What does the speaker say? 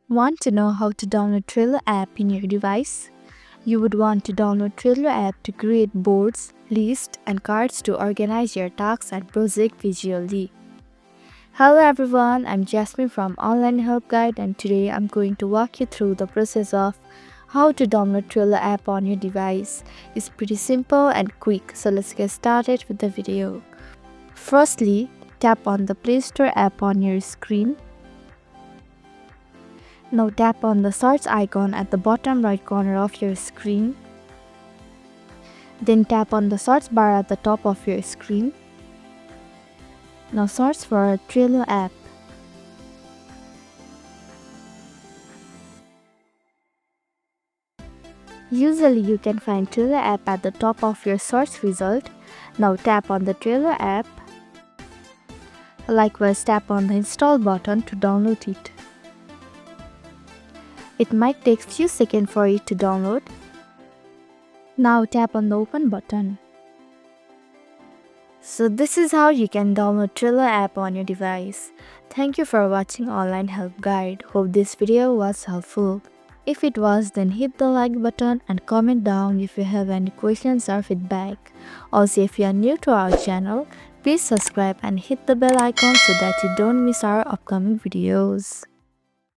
Want to know how to download Trello app in your device? You would want to download Trello app to create boards, lists, and cards to organize your tasks and project visually. Hello everyone, I'm Jasmine from Online Help Guide, and today I'm going to walk you through the process of how to download Trello app on your device. It's pretty simple and quick, so let's get started with the video. Firstly, tap on the Play Store app on your screen. Now tap on the search icon at the bottom right corner of your screen. Then tap on the search bar at the top of your screen. Now search for Trello app. Usually you can find Trello app at the top of your search result. Now tap on the Trello app. Likewise, tap on the install button to download it. It might take few seconds for it to download. Now tap on the open button. So this is how you can download Trello app on your device. Thank you for watching Online Help Guide. Hope this video was helpful. If it was, then hit the like button and comment down if you have any questions or feedback. Also, if you are new to our channel, please subscribe and hit the bell icon so that you don't miss our upcoming videos.